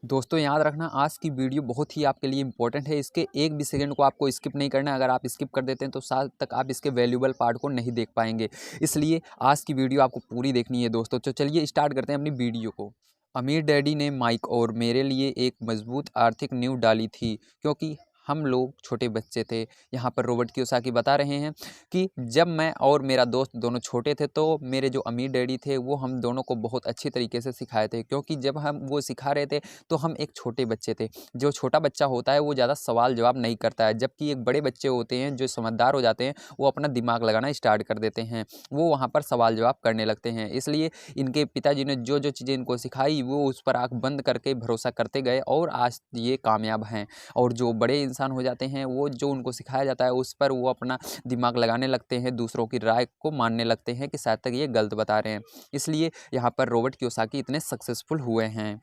दोस्तों याद रखना, आज की वीडियो बहुत ही आपके लिए इंपॉर्टेंट है। इसके एक भी सेकंड को आपको स्किप नहीं करना है। अगर आप स्किप कर देते हैं तो साथ तक आप इसके वैल्यूबल पार्ट को नहीं देख पाएंगे। इसलिए आज की वीडियो आपको पूरी देखनी है दोस्तों। तो चलिए स्टार्ट करते हैं अपनी वीडियो को। अमीर डैडी ने माइक और मेरे लिए एक मजबूत आर्थिक नींव डाली थी, क्योंकि हम लोग छोटे बच्चे थे। यहाँ पर रॉबर्ट कियोसाकी बता रहे हैं कि जब मैं और मेरा दोस्त दोनों छोटे थे तो मेरे जो अमीर डैडी थे वो हम दोनों को बहुत अच्छी तरीके से सिखाए थे, क्योंकि जब हम वो सिखा रहे थे तो हम एक छोटे बच्चे थे। जो छोटा बच्चा होता है वो ज़्यादा सवाल जवाब नहीं करता है, जबकि एक बड़े बच्चे होते हैं जो समझदार हो जाते हैं, वो अपना दिमाग लगाना स्टार्ट कर देते हैं। वो वहाँ पर सवाल जवाब करने लगते हैं। इसलिए इनके पिताजी ने जो जो चीज़ें इनको सिखाई वो उस पर आँख बंद करके भरोसा करते गए और आज ये कामयाब हैं। और जो बड़े इंसान हो जाते हैं वो जो उनको सिखाया जाता है उस पर वो अपना दिमाग लगाने लगते हैं, दूसरों की राय को मानने लगते हैं कि शायद तक ये गलत बता रहे हैं। इसलिए यहाँ पर रॉबर्ट कियोसाकी इतने सक्सेसफुल हुए हैं।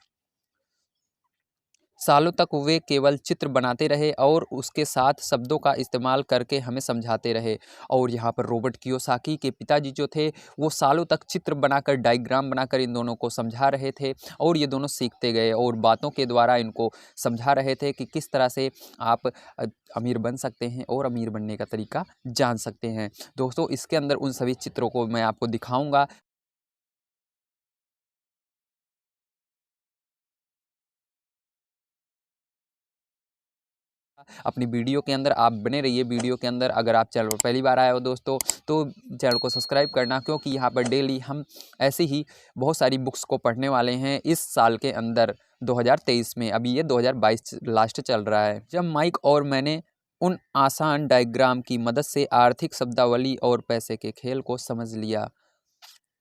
सालों तक वे केवल चित्र बनाते रहे और उसके साथ शब्दों का इस्तेमाल करके हमें समझाते रहे। और यहाँ पर रॉबर्ट कियोसाकी के पिताजी जो थे वो सालों तक चित्र बनाकर, डायग्राम बनाकर इन दोनों को समझा रहे थे और ये दोनों सीखते गए और बातों के द्वारा इनको समझा रहे थे कि किस तरह से आप अमीर बन सकते हैं और अमीर बनने का तरीका जान सकते हैं। दोस्तों इसके अंदर उन सभी चित्रों को मैं आपको दिखाऊंगा। अपनी वीडियो के अंदर आप बने रहिए। वीडियो के अंदर अगर आप चैनल पर पहली बार आए हो दोस्तों तो चैनल को सब्सक्राइब करना, क्योंकि यहाँ पर डेली हम ऐसे ही बहुत सारी बुक्स को पढ़ने वाले हैं इस साल के अंदर 2023 में। अभी ये 2022 लास्ट चल रहा है। जब माइक और मैंने उन आसान डायग्राम की मदद से आर्थिक शब्दावली और पैसे के खेल को समझ लिया।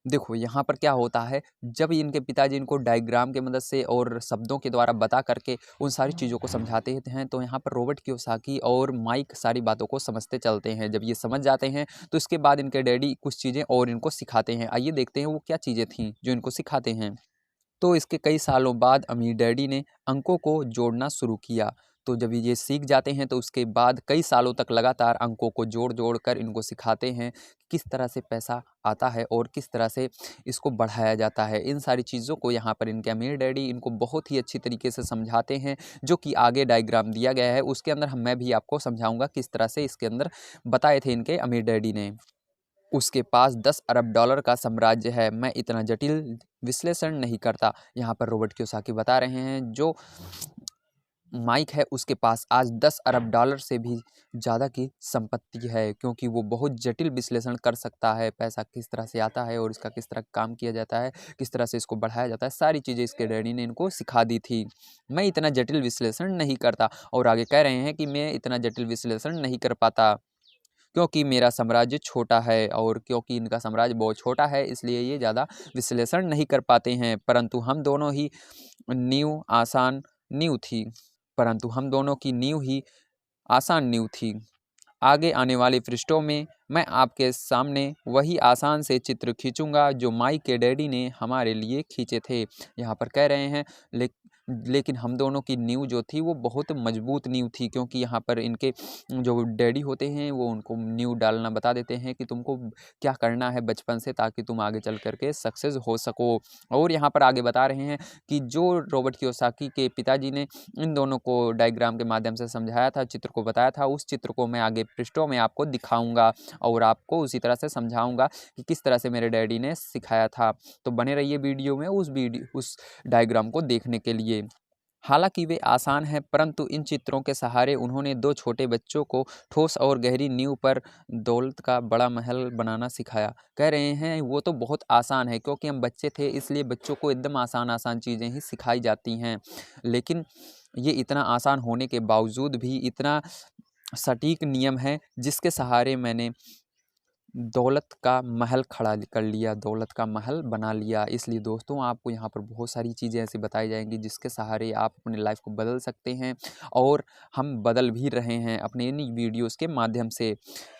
देखो यहाँ पर क्या होता है, जब इनके पिताजी इनको डायग्राम की मदद से और शब्दों के द्वारा बता करके उन सारी चीज़ों को समझाते हैं तो यहाँ पर रॉबर्ट कियोसाकी और माइक सारी बातों को समझते चलते हैं। जब ये समझ जाते हैं तो इसके बाद इनके डैडी कुछ चीज़ें और इनको सिखाते हैं। आइए देखते हैं वो क्या चीज़ें थीं जो इनको सिखाते हैं। तो इसके कई सालों बाद अमीर डैडी ने अंकों को जोड़ना शुरू किया। तो जब ये सीख जाते हैं तो उसके बाद कई सालों तक लगातार अंकों को जोड़ जोड़ कर इनको सिखाते हैं कि किस तरह से पैसा आता है और किस तरह से इसको बढ़ाया जाता है। इन सारी चीज़ों को यहाँ पर इनके अमीर डैडी इनको बहुत ही अच्छी तरीके से समझाते हैं, जो कि आगे डायग्राम दिया गया है उसके अंदर मैं भी आपको समझाऊंगा किस तरह से इसके अंदर बताए थे इनके अमीर डैडी ने। उसके पास 10 अरब डॉलर का साम्राज्य है। मैं इतना जटिल विश्लेषण नहीं करता। यहाँ पर रॉबर्ट कियोसाकी बता रहे हैं जो माइक है उसके पास आज 10 अरब डॉलर से भी ज़्यादा की संपत्ति है, क्योंकि वो बहुत जटिल विश्लेषण कर सकता है। पैसा किस तरह से आता है और इसका किस तरह काम किया जाता है, किस तरह से इसको बढ़ाया जाता है, सारी चीज़ें इसके डैडी ने इनको सिखा दी थी। मैं इतना जटिल विश्लेषण नहीं करता। और आगे कह रहे हैं कि मैं इतना जटिल विश्लेषण नहीं कर पाता क्योंकि मेरा साम्राज्य छोटा है, और क्योंकि इनका साम्राज्य बहुत छोटा है इसलिए ये ज़्यादा विश्लेषण नहीं कर पाते हैं। परंतु हम दोनों ही नींव आसान नींव थी परंतु हम दोनों की नींव ही आसान नींव थी। आगे आने वाले पृष्ठों में मैं आपके सामने वही आसान से चित्र खींचूंगा जो माइक के डैडी ने हमारे लिए खींचे थे। यहाँ पर कह रहे हैं लेकिन हम दोनों की नींव जो थी वो बहुत मजबूत नींव थी, क्योंकि यहाँ पर इनके जो डैडी होते हैं वो उनको नींव डालना बता देते हैं कि तुमको क्या करना है बचपन से, ताकि तुम आगे चल करके सक्सेस हो सको। और यहाँ पर आगे बता रहे हैं कि जो रॉबर्ट कियोसाकी के पिताजी ने इन दोनों को डायग्राम के माध्यम से समझाया था, चित्र को बताया था, उस चित्र को मैं आगे पृष्ठों में आपको दिखाऊंगा और आपको उसी तरह से समझाऊंगा कि किस तरह से मेरे डैडी ने सिखाया था। तो बने रहिए वीडियो में उस डायग्राम को देखने के लिए। हालांकि वे आसान हैं, परंतु इन चित्रों के सहारे उन्होंने दो छोटे बच्चों को ठोस और गहरी नींव पर दौलत का बड़ा महल बनाना सिखाया। कह रहे हैं वो तो बहुत आसान है, क्योंकि हम बच्चे थे इसलिए बच्चों को एकदम आसान आसान चीज़ें ही सिखाई जाती हैं। लेकिन ये इतना आसान होने के बावजूद भी इतना सटीक नियम है जिसके सहारे मैंने दौलत का महल खड़ा कर लिया, दौलत का महल बना लिया। इसलिए दोस्तों आपको यहाँ पर बहुत सारी चीज़ें ऐसी बताई जाएंगी जिसके सहारे आप अपने लाइफ को बदल सकते हैं, और हम बदल भी रहे हैं अपने इन वीडियोस के माध्यम से।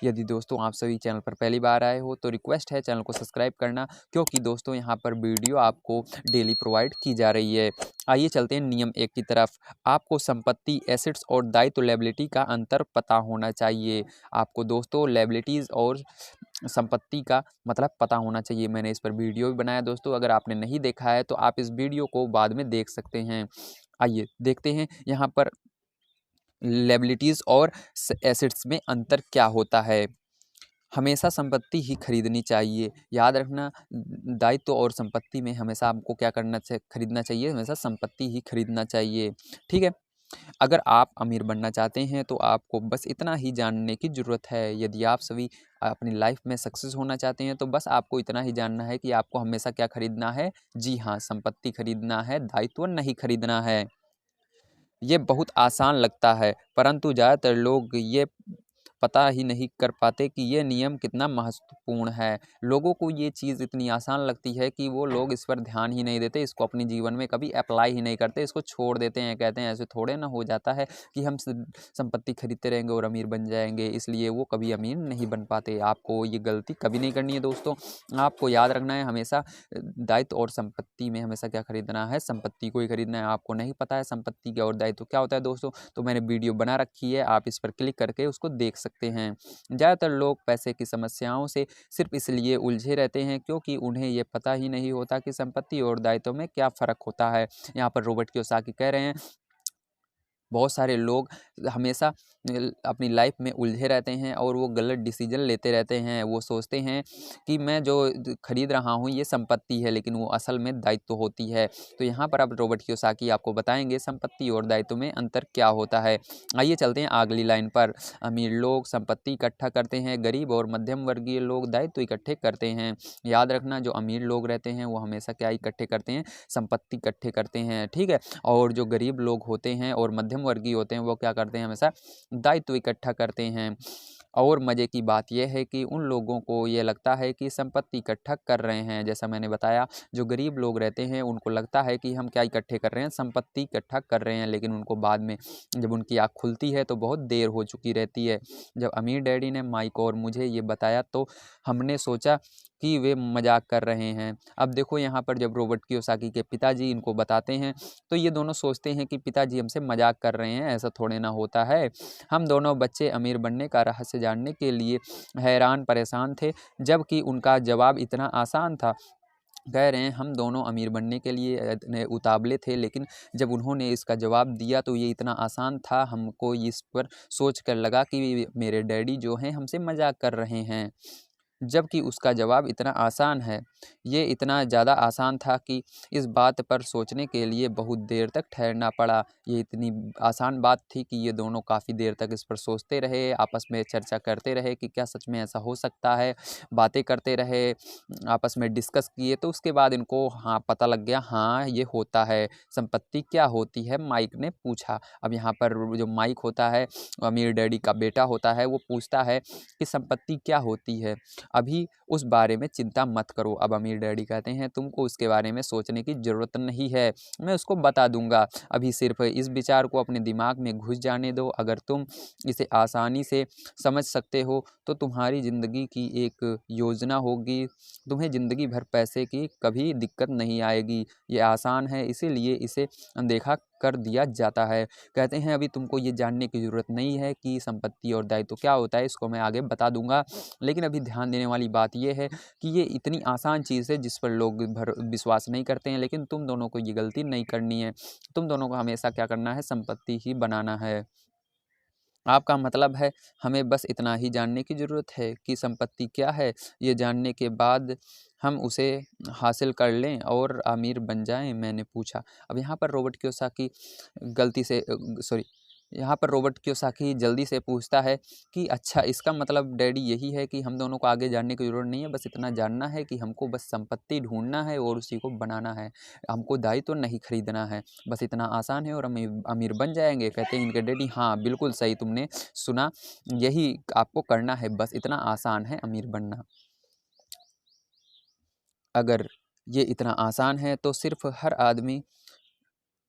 यदि दोस्तों आप सभी चैनल पर पहली बार आए हो तो रिक्वेस्ट है चैनल को सब्सक्राइब करना, क्योंकि दोस्तों यहाँ पर वीडियो आपको डेली प्रोवाइड की जा रही है। आइए चलते हैं नियम 1 की तरफ। आपको संपत्ति, एसेट्स और दायित्व, लायबिलिटी का अंतर पता होना चाहिए। आपको दोस्तों लायबिलिटीज़ और संपत्ति का मतलब पता होना चाहिए। मैंने इस पर वीडियो भी बनाया दोस्तों, अगर आपने नहीं देखा है तो आप इस वीडियो को बाद में देख सकते हैं। आइए देखते हैं यहाँ पर लायबिलिटीज़ और एसेट्स में अंतर क्या होता है। हमेशा संपत्ति ही खरीदनी चाहिए। याद रखना, दायित्व और संपत्ति में हमेशा आपको क्या करना खरीदना चाहिए, हमेशा संपत्ति ही खरीदना चाहिए। ठीक है? अगर आप अमीर बनना चाहते हैं तो आपको बस इतना ही जानने की ज़रूरत है। यदि आप सभी अपनी लाइफ में सक्सेस होना चाहते हैं तो बस आपको इतना ही जानना है कि आपको हमेशा क्या खरीदना है। जी हाँ, संपत्ति खरीदना है, दायित्व नहीं खरीदना है। ये बहुत आसान लगता है, परंतु ज़्यादातर लोग ये पता ही नहीं कर पाते कि ये नियम कितना महत्वपूर्ण है। लोगों को ये चीज़ इतनी आसान लगती है कि वो लोग इस पर ध्यान ही नहीं देते, इसको अपने जीवन में कभी अप्लाई ही नहीं करते, इसको छोड़ देते हैं। कहते हैं ऐसे थोड़े ना हो जाता है कि हम संपत्ति खरीदते रहेंगे और अमीर बन जाएंगे, इसलिए वो कभी अमीर नहीं बन पाते। आपको ये गलती कभी नहीं करनी है दोस्तों। आपको याद रखना है हमेशा दायित्व और संपत्ति में हमेशा क्या खरीदना है, संपत्ति को ही खरीदना है। आपको नहीं पता है संपत्ति क्या और दायित्व क्या होता है दोस्तों, तो मैंने वीडियो बना रखी है, आप इस पर क्लिक करके उसको देख सकते हैं। ज़्यादातर लोग पैसे की समस्याओं से सिर्फ इसलिए उलझे रहते हैं क्योंकि उन्हें ये पता ही नहीं होता कि संपत्ति और दायित्व में क्या फ़र्क होता है। यहाँ पर रॉबर्ट कियोसाकी कह रहे हैं, बहुत सारे लोग हमेशा अपनी लाइफ में उलझे रहते हैं और वो गलत डिसीजन लेते रहते हैं। वो सोचते हैं कि मैं जो खरीद रहा हूँ ये संपत्ति है, लेकिन वो असल में दायित्व होती है। तो यहाँ पर अब रॉबर्ट कियोसाकी आपको बताएंगे संपत्ति और दायित्व में अंतर क्या होता है। आइए चलते हैं अगली लाइन पर। अमीर लोग संपत्ति इकट्ठा करते हैं, गरीब और मध्यम वर्गीय लोग दायित्व इकट्ठे करते हैं। याद रखना, जो अमीर लोग रहते हैं वो हमेशा क्या इकट्ठे करते हैं, संपत्ति इकट्ठे करते हैं। ठीक है? और जो गरीब लोग होते हैं और मध्यम वर्गीय होते हैं वो क्या करते हैं, हमेशा दायित्व इकट्ठा करते हैं। और मज़े की बात यह है कि उन लोगों को ये लगता है कि संपत्ति इकट्ठा कर रहे हैं। जैसा मैंने बताया, जो गरीब लोग रहते हैं उनको लगता है कि हम क्या इकट्ठे कर रहे हैं, संपत्ति इकट्ठा कर रहे हैं, लेकिन उनको बाद में जब उनकी आँख खुलती है तो बहुत देर हो चुकी रहती है। जब अमीर डैडी ने माइक और मुझे ये बताया तो हमने सोचा कि वे मजाक कर रहे हैं। अब देखो यहाँ पर जब रॉबर्ट कियोसाकी के पिताजी इनको बताते हैं तो ये दोनों सोचते हैं कि पिताजी हमसे मजाक कर रहे हैं, ऐसा थोड़े ना होता है। हम दोनों बच्चे अमीर बनने का रहस्य जानने के लिए हैरान परेशान थे, जबकि उनका जवाब इतना आसान था। कह रहे हैं हम दोनों अमीर बनने के लिए इतने उतावले थे, लेकिन जब उन्होंने इसका जवाब दिया तो ये इतना आसान था, हमको इस पर सोच कर लगा कि मेरे डैडी जो हैं हमसे मजाक कर रहे हैं। जबकि उसका जवाब इतना आसान है। ये इतना ज़्यादा आसान था कि इस बात पर सोचने के लिए बहुत देर तक ठहरना पड़ा। ये इतनी आसान बात थी कि ये दोनों काफ़ी देर तक इस पर सोचते रहे, आपस में चर्चा करते रहे कि क्या सच में ऐसा हो सकता है। बातें करते रहे, आपस में डिस्कस किए, तो उसके बाद इनको हाँ पता लग गया, हाँ ये होता है। संपत्ति क्या होती है, माइक ने पूछा। अब यहाँ पर जो माइक होता है, अमीर डैडी का बेटा होता है, वो पूछता है कि संपत्ति क्या होती है। अभी उस बारे में चिंता मत करो। अब अमीर डैडी कहते हैं तुमको उसके बारे में सोचने की ज़रूरत नहीं है, मैं उसको बता दूंगा। अभी सिर्फ इस विचार को अपने दिमाग में घुस जाने दो। अगर तुम इसे आसानी से समझ सकते हो तो तुम्हारी ज़िंदगी की एक योजना होगी, तुम्हें ज़िंदगी भर पैसे की कभी दिक्कत नहीं आएगी। ये आसान है, इसीलिए इसे अनदेखा कर दिया जाता है। कहते हैं अभी तुमको ये जानने की ज़रूरत नहीं है कि संपत्ति और दायित्व क्या होता है, इसको मैं आगे बता दूंगा। लेकिन अभी ध्यान देने वाली बात यह है कि ये इतनी आसान चीज़ है जिस पर लोग विश्वास नहीं करते हैं, लेकिन तुम दोनों को ये गलती नहीं करनी है। तुम दोनों को हमेशा क्या करना है, संपत्ति ही बनाना है। आपका मतलब है हमें बस इतना ही जानने की ज़रूरत है कि संपत्ति क्या है। ये जानने के बाद हम उसे हासिल कर लें और अमीर बन जाएं, मैंने पूछा। अब यहाँ पर रॉबर्ट कियोसाकी गलती से सॉरी यहाँ पर रॉबर्ट कियोसाकी जल्दी से पूछता है कि अच्छा, इसका मतलब डैडी यही है कि हम दोनों को आगे जानने की ज़रूरत नहीं है, बस इतना जानना है कि हमको बस संपत्ति ढूंढना है और उसी को बनाना है, हमको दायित्व तो नहीं खरीदना है, बस इतना आसान है और हम अमीर बन जाएंगे। कहते हैं इनके डैडी हाँ बिल्कुल सही तुमने सुना, यही आपको करना है, बस इतना आसान है अमीर बनना। अगर ये इतना आसान है तो सिर्फ हर आदमी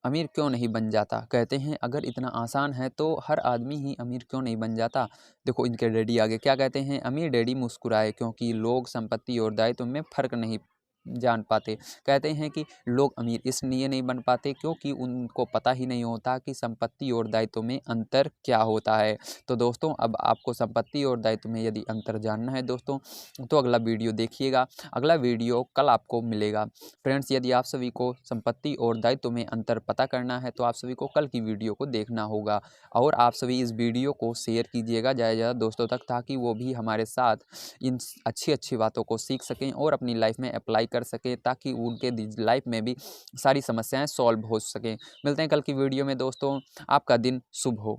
अमीर क्यों नहीं बन जाता। कहते हैं अगर इतना आसान है तो हर आदमी ही अमीर क्यों नहीं बन जाता। देखो इनके डैडी आगे क्या कहते हैं, अमीर डैडी मुस्कुराए क्योंकि लोग संपत्ति और दायित्व में फ़र्क नहीं जान पाते। कहते हैं कि लोग अमीर इसलिए नहीं बन पाते क्योंकि उनको पता ही नहीं होता कि संपत्ति और दायित्व में अंतर क्या होता है। तो दोस्तों, अब आपको संपत्ति और दायित्व में यदि अंतर जानना है दोस्तों, तो अगला वीडियो देखिएगा। अगला वीडियो कल आपको मिलेगा। फ्रेंड्स, यदि आप सभी को संपत्ति और दायित्व में अंतर पता करना है तो आप सभी को कल की वीडियो को देखना होगा। और आप सभी इस वीडियो को शेयर कीजिएगा ज़्यादा से ज़्यादा दोस्तों तक, ताकि वो भी हमारे साथ इन अच्छी अच्छी बातों को सीख सकें और अपनी लाइफ में अप्लाई कर सकें, ताकि उनके लाइफ में भी सारी समस्याएं सॉल्व हो सकें। मिलते हैं कल की वीडियो में दोस्तों। आपका दिन शुभ हो।